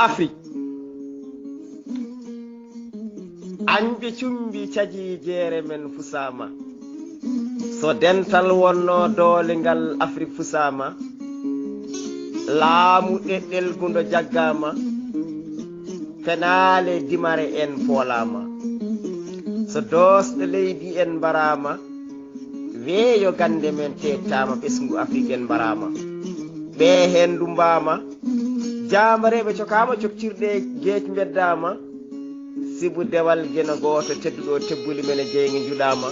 Afrique anɓe cumbi caji jeere men fusama so dental wonno doole ngal Afrique fusama laamu ɗeɗɗel gundo jaggama fenaale dimare en poolama so doosɗo leydi en mbarama weeyo gande men tettama ɓesngu Afrique en mbarama ɓe hen dumbama jambareɓe cokama coktirɗe geej beddama sibu dewal gena goto tedduɗo tebbuli men e jeygi juɗama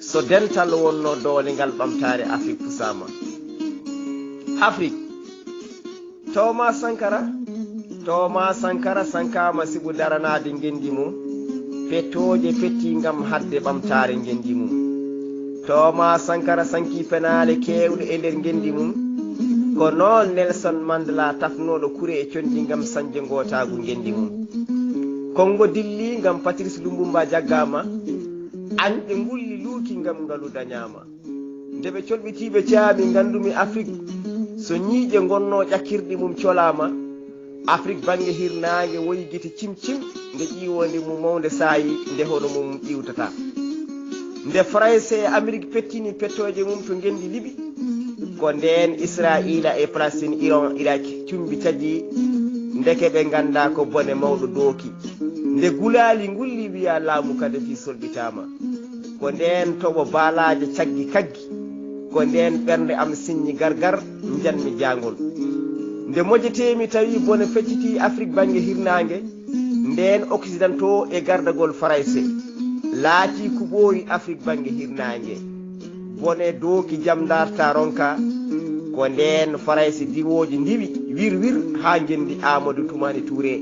so dental wonno doole ngal ɓamtare Afrique fusama Afrique Thomas Sankara sankama sibu daranade gendi mum pettoje petti gam hadde ɓamtare gendi mum Thomas Sankara sanki penale kewɗe e nder gendi mum ko noon Nelson Mandela tafnoɗo kure e condi gam sañde gotagu gendi mum Kongo dilli gam Patrice Lumumba jaggama anɗe ngulli luuki gam ngalu dañama nde ɓe colɓitiɓe caami gandumi Afrique so ñiiƴe gonno ƴakkirɗi mum colama Afrique bange hirnage woyi guite cimcim nde ƴiwonde mum mawde saayi nde hono mum ƴiwtata nde Français e Amérique pettini pettoje mum to gendi Libi ko nden Israila e Palestine Iran Irak cumbi caji ndeke ɓe ganda ko bone mawɗo dooki nde gulali ngulli wiya laamu kadi fi solɓitama ko nden toɓo baalaje caggi kaggi ko nden ɓernde am siññi gargar janmi jangol nde mojjetemi tawi bone fecciti Afrique bange hirnage nden occidentaux e gardagol Français laati kuɓoyi Afrique bange hirnage bone dooki jam darta ronka ko nden Français diwoji ndiwi wir ha gendi Amadou Toumani Touré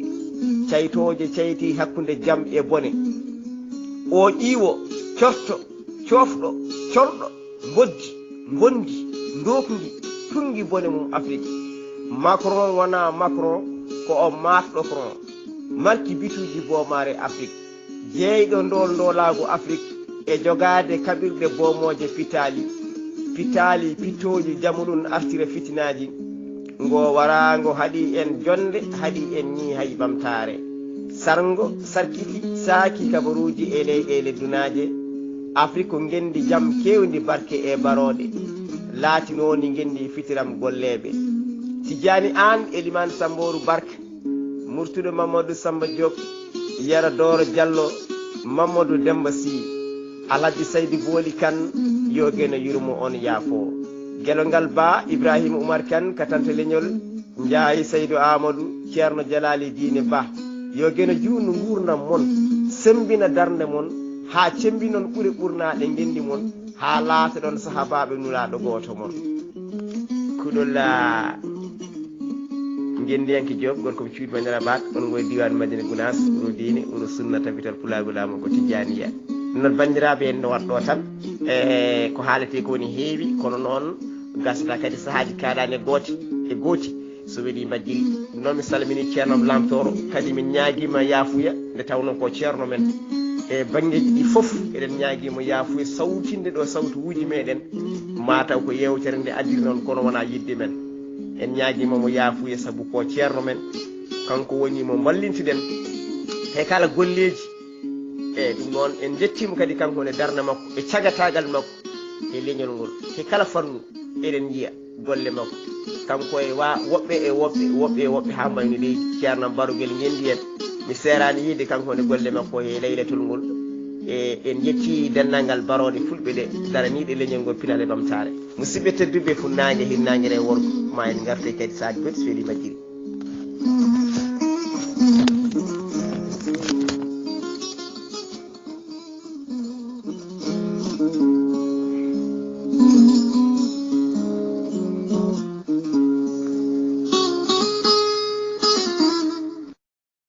caytoje cayti hakkude jam e bone o ƴiwo corto cofɗo corɗo boddi bondi dokugi tungi bone mum Afrique Macron wona Macron ko o matɗo marki bituji bomare Afrique jeyɗo ndolago Afrique e jogade kaɓirɗe bomoje pitali pitoji jamuɗum artire fitinaji ngo warango haɗi en jonde haɗi en ni hay ɓamtare sargo sarkiti saaki kabaruji e leyɗele dunaje Afrique ko gendi jam kewdi barke e baroɗe laatinoni gendi fitiram golleɓe Tidiani An Eliman Samboru Barka Murtudo Mamadou Samba Diop Yara Doro Diallo Mamadou Demba Sy Alhaji Saydi Boli Kane yo gena yurmo on yaafo gelongal ba Ibrahima Oumar Kane katante leñol Ndiaye Seydou Amadou Ceerno Jalali Diine Ba yo gena juutno gurdam mon sembina darde mon ha cembi non ɓuuri ɓurnaɗe gendi mon ha laata ɗon sahabaɓe nulaɗo goto mon kuɗolla gendiyanke Diop gorko cuuɗi bandira bat on goye diwan Madina Gounass wuro diine wuro sunna tabital pulagulama ko Tidianiya non bandiraɓe en no watɗo tan e ko haalete ko woni heewi kono noon gasata kadi sahaji kaɗani e gooti so weɗi majjiri noon mi salmini ceerno lamtoro kadi min ñaaguima yaafuya nde tawno ko ceerno men e banggueji ɗi foof eɗen ñaaguimo yaafuya sawtinde ɗo sawtu wuji meɗen mataw ko yewtere nde addiri noon kono wona yidde men en ñaaguimomo yaafuya saabu ko ceerno men kanko woni mo ballintiɗen e kala golleji e ɗum noon en jettimo kadi kanko ne darde makko e cagatagal makko e leñol ngol e kala fannu eɗen jiiya golle makko kanko e woɓɓe ha mbayno leydi ceerno Barugel gendi en mi serani yiide kanko ne golle makko e laylatul ngol e en jetti dennangal baroɗe fulɓe ɗe daraniɗe leñol ngol pinale ɓamtare musidɓe tedduɓe funnangue hinnangue re worgo ma en garte kadi saaji goɗi so weeli majjiri